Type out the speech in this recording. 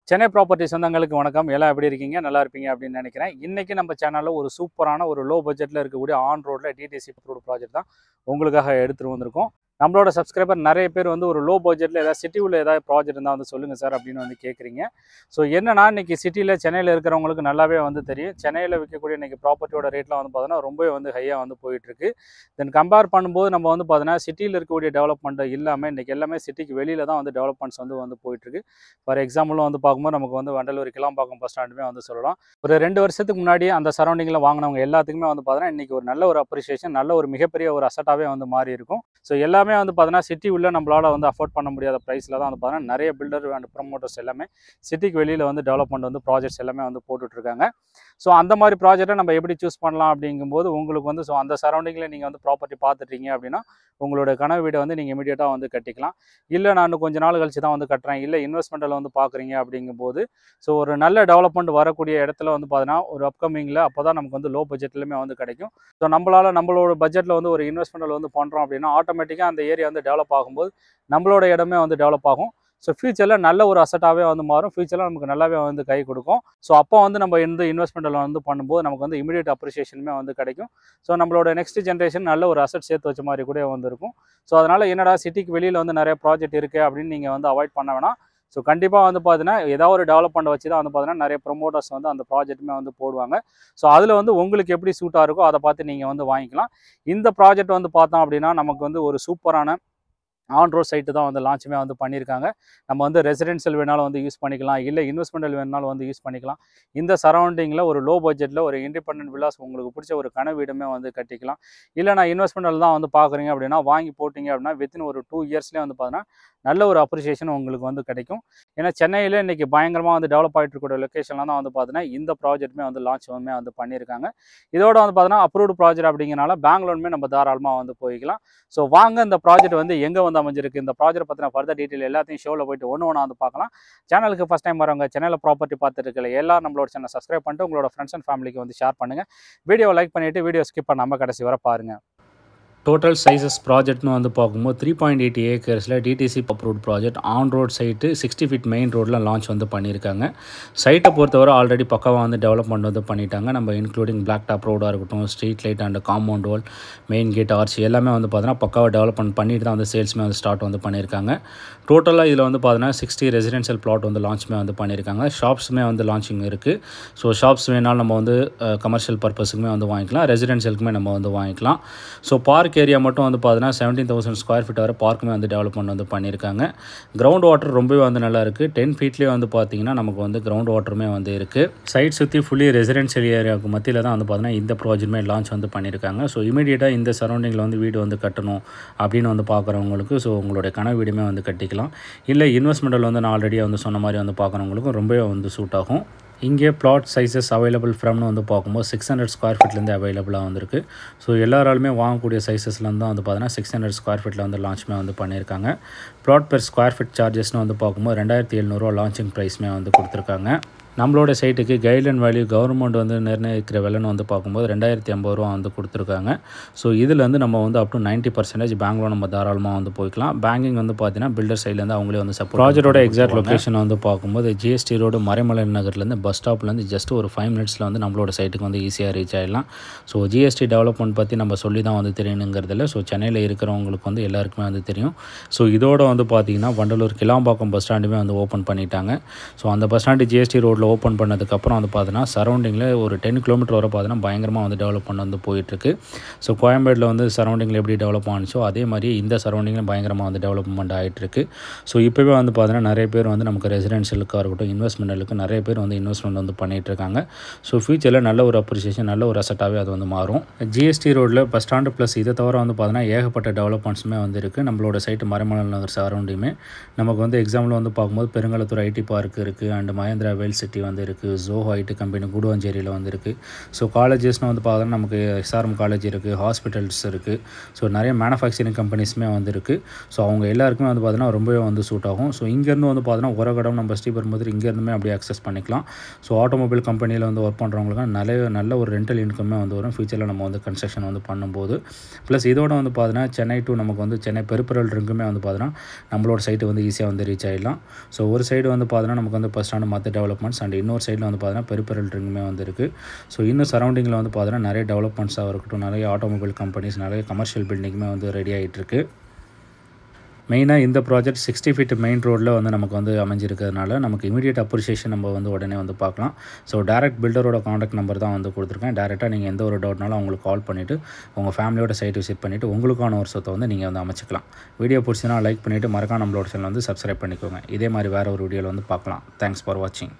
Chennai property சொந்தங்களுக்கு வணக்கம். எல்லாம் எப்படி இருக்கீங்க? நல்லா இருப்பீங்க அப்படின்னு நினைக்கிறேன். இன்னைக்கு நம்ம சேனலில் ஒரு சூப்பரான ஒரு லோ பட்ஜெட்டில் இருக்கக்கூடிய ஆன் ரோட்டில் டிடிசி அப்ரூவ்டு ப்ராஜெக்ட் தான் உங்களுக்காக எடுத்துகிட்டு வந்திருக்கோம். நம்மளோட சப்ஸ்கிரைபர் நிறைய பேர் வந்து ஒரு லோ பட்ஜெட்டில் ஏதாவது சிட்டி உள்ள ஏதாவது ப்ராஜெக்ட் இருந்தால் வந்து சொல்லுங்கள் சார் அப்படின்னு வந்து கேட்குறீங்க. ஸோ என்னன்னா இன்றைக்கி சிட்டியில் சென்னையில் இருக்கிறவங்களுக்கு நல்லாவே வந்து தெரியும். சென்னையில் விற்கக்கூடிய இன்றைக்கி ப்ராப்பர்ட்டியோட ரேட்லாம் வந்து பார்த்தோன்னா ரொம்பவே வந்து ஹையாக வந்து போயிட்டுருக்கு. தென் கம்பேர் பண்ணும்போது நம்ம வந்து பார்த்தோன்னா சிட்டியில் இருக்கக்கூடிய டெவலப்மெண்ட் இல்லாமல் இன்றைக்கி எல்லாமே சிட்டிக்கு வெளியில் தான் வந்து டெவலப்மெண்ட்ஸ் வந்து போயிட்டுருக்கு. ஃபார் எக்ஸாம்பிளும் வந்து பார்க்கும்போது நமக்கு வந்து வண்டலூர் கிளாம்பாக்கம் பஸ் ஸ்டாண்டுமே வந்து சொல்லலாம். ஒரு 2 வருஷத்துக்கு முன்னாடி அந்த சரௌண்டிங்கில் வாங்கினவங்க எல்லாத்துக்குமே வந்து பார்த்தோன்னா இன்றைக்கி ஒரு நல்ல ஒரு அப்ரிசியேஷன், நல்ல ஒரு மிகப்பெரிய ஒரு அசட்டாகவே வந்து மாறி இருக்கும். ஸோ எல்லாமே வந்து பார்த்தோன்னா சிட்டி உள்ள நம்மளால் வந்து அஃபோர்ட் பண்ண முடியாத ப்ரைஸில் தான் வந்து பார்த்தோன்னா நிறைய பில்டர் அண்ட் ப்ரமோட்டர்ஸ் எல்லாமே சிட்டிக்கு வெளியில் வந்து டெவலப்மெண்ட் வந்து ப்ராஜெக்ட்ஸ் எல்லாமே வந்து போட்டுட்ருக்காங்க. ஸோ அந்த மாதிரி ப்ராஜெக்டை நம்ம எப்படி சூஸ் பண்ணலாம் அப்படிங்கும்போது உங்களுக்கு வந்து ஸோ அந்த சரௌண்டிங்கில் நீங்கள் வந்து ப்ராப்பர்ட்டி பார்த்துட்டீங்க அப்படின்னா உங்களோட கனவு வீடை வந்து நீங்கள் இமீடியட்டாக வந்து கட்டிக்கலாம். இல்லை நான் இன்னும் கொஞ்சம் நாள் கழிச்சு தான் வந்து கட்டுறேன், இல்லை இன்வெஸ்ட்மெண்ட்டில் வந்து பார்க்குறீங்க அப்படிங்கும்போது ஸோ ஒரு நல்ல டெவலப்மெண்ட் வரக்கூடிய இடத்துல வந்து பார்த்தீங்கன்னா ஒரு அப்கமிங்கில் அப்போ தான் நமக்கு வந்து லோ பட்ஜெட்லையுமே வந்து கிடைக்கும். ஸோ நம்மளோட பட்ஜெட்டில் வந்து ஒரு இன்வெஸ்ட்மெண்ட்டில் வந்து பண்ணுறோம் அப்படின்னா ஆட்டோமேட்டிக்காக அந்த ஏரியா வந்து டெவலப் ஆகும்போது நம்மளோட இடமே வந்து டெவலப் ஆகும். ஸோ ஃபியூச்சரில் நல்ல ஒரு அசட்டாகவே வந்து மாறும். ஃபியூச்சரில் நமக்கு நல்லாவே வந்து கை கொடுக்கும். ஸோ அப்போ வந்து நம்ம இந்த இன்வெஸ்ட்மெண்ட்டில் வந்து பண்ணும்போது நமக்கு வந்து இமீடியட் அப்ரிசியேஷனுமே வந்து கிடைக்கும். ஸோ நம்மளோட நெக்ஸ்ட் ஜென்ரேஷன் நல்ல ஒரு அசட் சேர்த்து வச்ச மாதிரி கூட வந்து இருக்கும். ஸோ அதனால் என்னடா சிட்டிக்கு வெளியில் வந்து நிறைய ப்ராஜெக்ட் இருக்குது அப்படின்னு நீங்கள் வந்து அவாய்ட் பண்ண வேணாம். ஸோ கண்டிப்பாக வந்து பார்த்தீங்கன்னா ஏதாவது ஒரு டெவலப்மெண்ட் வச்சு தான் வந்து பார்த்தீங்கன்னா நிறைய ப்ரொமோட்டர்ஸ் வந்து அந்த ப்ராஜெக்ட்டுமே வந்து போடுவாங்க. ஸோ அதில் வந்து உங்களுக்கு எப்படி சூட்டாக இருக்கோ அதை பார்த்து நீங்கள் வந்து வாங்கிக்கலாம். இந்த ப்ராஜெக்ட் வந்து பார்த்தோம் அப்படின்னா நமக்கு வந்து ஒரு சூப்பரான ஆன் ரோட் சைட்டு தான் வந்து லான்ச்சுமே வந்து பண்ணியிருக்காங்க. நம்ம வந்து ரெசிடென்ஷியல் வேணாலும் வந்து யூஸ் பண்ணிக்கலாம், இல்லை இன்வெஸ்ட்மெண்டல் வேணாலும் வந்து யூஸ் பண்ணிக்கலாம். இந்த சரௌண்டிங்கில் ஒரு லோ பட்ஜெட்டில் ஒரு இண்டிபெண்டன்ட் வில்லாஸ் உங்களுக்கு பிடிச்ச ஒரு கனவு வீடுமே வந்து கட்டிக்கலாம். இல்லை நான் இன்வெஸ்ட்மெண்டல் தான் வந்து பார்க்குறீங்க அப்படின்னா வாங்கி போட்டிங்க அப்படின்னா வித்தின் ஒரு 2 இயர்ஸ்லேயே வந்து பார்த்தீங்கன்னா நல்ல ஒரு அப்ரிசியேஷன் உங்களுக்கு வந்து கிடைக்கும். ஏன்னா சென்னையில் இன்றைக்கி பயங்கரமாக வந்து டெவலப் ஆகிட்டு இருக்கக்கூடிய லொக்கேஷன்லாம் தான் வந்து பார்த்தீங்கன்னா இந்த ப்ராஜெக்ட்டுமே வந்து லான்ச்சுமே வந்து பண்ணியிருக்காங்க. இதோட வந்து பார்த்தீங்கன்னா அப்ரூவ்டு ப்ராஜெக்ட் அப்படிங்கிறனால பேங்க் லோனுமே நம்ம தாராளமாக வந்து போய்க்கலாம். ஸோ வாங்க இந்த ப்ராஜெக்ட் வந்து எங்கே வந்து அமைஞ்சிருக்கு, இந்த ப்ராஜெக்ட் பற்றின ஃபர்தர் டீட்டெயில் எல்லாத்தையும் ஷோவில் போய்ட்டு ஒன்று வந்து பார்க்கலாம். சேனலுக்கு ஃபஸ்ட் டைம் வரவங்க சென்னையில் ப்ராப்பர்ட்டி பார்த்துட்டு இருக்கல எல்லாரும் நம்மளோட சேனல் சப்ஸ்கிரைப் பண்ணிட்டு உங்களோட ஃப்ரெண்ட்ஸ் அண்ட் ஃபேமிலிக்கு வந்து ஷேர் பண்ணுங்கள். வீடியோ லைக் பண்ணிவிட்டு வீடியோ ஸ்கிப் பண்ணாமல் கடைசி வர பாருங்கள். டோட்டல் சைஸஸ் ப்ராஜெக்ட்னு வந்து பார்க்கும்போது 3.8 ஏக்கர்ஸில் DTC approved project on road side 60 feet main ரோட்டில் லான்ச் வந்து பண்ணியிருக்காங்க. சைட்டை பொறுத்தவரை ஆல்ரெடி பக்காவாக வந்து டெவலப்மெண்ட் வந்து பண்ணிட்டாங்க. நம்ம இன்க்ளூடிங் பிளாக் டாப் ரோடாக இருக்கட்டும், street light and compound wall, main gate, arch எல்லாமே வந்து பார்த்தீங்கன்னா பக்காவாக டெவலப்மெண்ட் பண்ணிட்டு தான் வந்து சேல்ஸுமே வந்து ஸ்டார்ட் வந்து பண்ணியிருக்காங்க. டோட்டலாக இதில் வந்து பார்த்தீங்கன்னா 60 ரெசிடென்ஷியல் பிளாட் வந்து லான்ச்சுமே வந்து பண்ணியிருக்காங்க. ஷாப்ஸுமே வந்து லான்ச்சிங் இருக்குது. ஸோ ஷாப்ஸ் வேணாலும் நம்ம வந்து கமர்ஷியல் பர்பஸுக்குமே வந்து வாங்கிக்கலாம், ரெசிடென்ஷியலுக்குமே நம்ம வந்து வாங்கிக்கலாம். ஸோ பார்க் ஏரியா மட்டும் வந்து பார்த்தீங்கன்னா 17,000 ஸ்கொயர் ஃபீட் வரை பார்க்குமே வந்து டெவலப்மெண்ட் வந்து பண்ணியிருக்காங்க. கிரவுண்ட் வாட்டர் ரொம்பவே வந்து நல்லா இருக்குது. 10 ஃபீட்லேயே வந்து பார்த்தீங்கன்னா நமக்கு வந்து கிரவுண்ட் வாட்டருமே வந்து இருக்குது. சைட் சுற்றி ஃபுல்லி ரெசிடென்ஷியல் ஏரியாவுக்கு மத்தியில் தான் வந்து பார்த்தீங்கன்னா இந்த ப்ராஜெக்ட்மே லான்ச் வந்து பண்ணியிருக்காங்க. ஸோ இமீடியட்டாக இந்த சரௌண்டிங்கில் வந்து வீடு வந்து கட்டணும் அப்படின்னு வந்து பார்க்குறவங்களுக்கு ஸோ உங்களுடைய கனவு வீடுமே வந்து கட்டிக்கலாம். இல்லை இன்வெஸ்ட்மெண்ட்டில் வந்து நான் ஆல்ரெடியாக வந்து சொன்ன மாதிரி வந்து பார்க்குறவங்களுக்கும் ரொம்பவே வந்து சூட் ஆகும். இங்கே பிளாட் சைஸஸ் அவைலபிள் ஃப்ரம்னு வந்து பார்க்கும்போது 600 ஸ்கொயர் ஃபீட்லேருந்து அவைலபிளாக வந்துருக்கு. ஸோ எல்லாராலுமே வாங்கக்கூடிய சைஸஸ்லேருந்து தான் வந்து பார்த்தீங்கன்னா 600 ஸ்கொயர் ஃபீட்டில் வந்து லான்ச்சுமே வந்து பண்ணியிருக்காங்க. பிளாட் பெர் ஸ்கொயர் ஃபீட் சார்ஜஸ்னு வந்து பார்க்கும்போது 2700 லான்ச்சிங் ப்ரைஸ்மே வந்து கொடுத்துருக்காங்க. நம்மளோட சைட்டுக்கு கைட்லைன் வேல்யூ கவர்மெண்ட் வந்து நிர்ணயிக்கிற விலைன்னு வந்து பார்க்கும்போது 2050 வந்து கொடுத்துருக்காங்க. ஸோ இதில் வந்து நம்ம வந்து அப் டு 90% பேங்க் லோன் நம்ம தாராளமாக வந்து போய்க்கலாம். பேங்கிங் வந்து பார்த்தீங்கன்னா பில்டர் சைட்லேருந்து அவங்களே வந்து சப்போர்ட். ப்ராஜெக்டோட எக்ஸாக்ட் லொக்கேஷன் வந்து பார்க்கும்போது ஜிஎஸ்டி ரோடு மறைமலை நகர்லேருந்து பஸ் ஸ்டாப்லேருந்து ஜஸ்ட் ஒரு 5 மினிட்ஸில் வந்து நம்மளோட சைட்டுக்கு வந்து ஈஸியாக ரீச் ஆகிடலாம். ஸோ ஜிஎஸ்டி டெவலப்மெண்ட் பற்றி நம்ம சொல்லி தான் வந்து தெரியணுங்கிறதில்ல. ஸோ சென்னையில் இருக்கிறவங்களுக்கு வந்து எல்லாருக்குமே வந்து தெரியும். ஸோ இதோட வந்து பார்த்திங்கன்னா வண்டலூர் கிளாம்பாக்கம் பஸ் ஸ்டாண்டுமே வந்து ஓப்பன் பண்ணிட்டாங்க. ஸோ அந்த பஸ் ஸ்டாண்டு ஜிஎஸ்டி ரோடில் ஓப்பன் பண்ணதுக்கப்புறம் வந்து பார்த்தீங்கன்னா சரௌண்டிங்கில் ஒரு 10 கிலோமீட்டர் வரை பார்த்தீங்கன்னா பயங்கரமாக வந்து டெவலப்மெண்ட் வந்து போயிட்டுருக்கு. ஸோ கோயம்பேடில் வந்து சரௌண்டிங்கில் எப்படி டெவலப் ஆனிச்சோ அதே மாதிரி இந்த சரௌண்டிங்கில் பயங்கரமாக வந்து டெவலப்மெண்ட் ஆகிட்டுருக்கு. ஸோ இப்போவே வந்து பார்த்தீங்கன்னா நிறைய பேர் வந்து நமக்கு ரெசிடென்ஷியலுக்காக இருக்கட்டும், இன்வெஸ்ட்மெண்ட்டுக்கு நிறைய பேர் வந்து இன்வெஸ்ட்மெண்ட் வந்து பண்ணிகிட்ருக்காங்க. ஸோ ஃபியூச்சரில் நல்ல ஒரு அப்ரிசியேஷன், நல்ல ஒரு அசட்டாகவே அது வந்து மாறும். ஜிஎஸ்டி ரோடில் பஸ் ஸ்டாண்டு ப்ளஸ் இதை தவிர வந்து பார்த்தீங்கன்னா ஏகப்பட்ட டெவலப்மெண்ட்ஸுமே வந்து இருக்குது. நம்மளோட சைட்டு மறைமலை நகர் சரௌண்டிங்குமே நமக்கு வந்து எக்ஸாம்பிள் வந்து பார்க்கும்போது பெருங்கலத்தூர் ஐடி பார்க் இருக்குது, அண்ட் மகேந்திரா வேல்ஸ் யூனிவர்சிட்டி வந்து இருக்குது, ஜோஹோ ஐடி கம்பெனி குடுவாஞ்சேரியில் வந்து இருக்குது. ஸோ காலேஜஸ்னால் வந்து பார்த்தோன்னா நமக்கு எஸ்ஆர்எம் காலேஜ் இருக்குது, ஹாஸ்பிட்டல்ஸ் இருக்குது. ஸோ நிறைய மேனுஃபேக்சரிங் கம்பெனிஸுமே வந்து இருக்குது. ஸோ அவங்க எல்லாருக்குமே வந்து பார்த்தோன்னா ரொம்பவே வந்து சூட் ஆகும். ஸோ இங்கேருந்து வந்து பார்த்தோன்னா உரகடம் நம்ம ஸ்ரீபெரும்புதூர் இங்கேருந்துமே அப்படியே அக்சஸ் பண்ணிக்கலாம். ஸோ ஆட்டோமொபைல் கம்பெனியில் வந்து ஒர்க் பண்ணுறவங்களுக்கு நல்ல ஒரு ரெண்டல் இன்கமே வந்து வரும் ஃபியூச்சரில் நம்ம வந்து கன்ஸ்ட்ரக்ஷன் வந்து பண்ணும்போது. ப்ளஸ் இதோட வந்து பார்த்தோன்னா சென்னை டு நமக்கு வந்து சென்னை பெருப்பரல் இருக்குமே வந்து பார்த்தோன்னா நம்மளோட சைட்டு வந்து ஈஸியாக வந்து ரீச் ஆகிடலாம். ஸோ ஒரு சைடு வந்து பார்த்தோன்னா நமக்கு வந்து பஸ் ஸ்டாண்டு மற்ற டெவலப்மெண்ட்ஸ் அண்ட் இன்னொரு சைடில் வந்து பார்த்தோன்னா பெருப்பரல் ரிங்குமே வந்து இருக்குது. ஸோ இன்னும் சரௌண்டிங்கில் வந்து பார்த்தோன்னா நிறைய டெவலப்மெண்ட்ஸாக இருக்கட்டும், நிறைய ஆட்டோமொபைல் கம்பெனிஸ், நிறைய கமர்ஷியல் பில்டிங்குமே வந்து ரெடி ஆகிட்டு இருக்குது. மெயினாக இந்த ப்ராஜெக்ட் 60 ஃபீட் மெயின் ரோடில் வந்து நமக்கு வந்து அமைஞ்சிருக்கிறதுனால நமக்கு இமீடியட் அப்ரிஷியேஷன் நம்ம வந்து உடனே வந்து பார்க்கலாம். ஸோ டேரக்ட் பில்டரோட காண்டாக்ட் நம்பர் தான் வந்து கொடுத்துருக்கேன். டேரெக்டாக நீங்கள் எந்த ஒரு டவுட்னாலும் அவங்களுக்கு கால் பண்ணிவிட்டு உங்கள் ஃபேமிலியோட சைட் விசிட் பண்ணிவிட்டு உங்களுக்கான ஒரு சொத்தை வந்து நீங்கள் வந்து அமைச்சிக்கலாம். வீடியோ பிடிச்சினா லைக் பண்ணிவிட்டு மறக்காம நம்மளோட சேனல் வந்து சப்ஸ்கிரைப் பண்ணிக்கோங்க. இதே மாதிரி வேறு ஒரு வீடியோவில் வந்து பார்க்கலாம். தேங்க்ஸ் ஃபார் வாட்சிங்.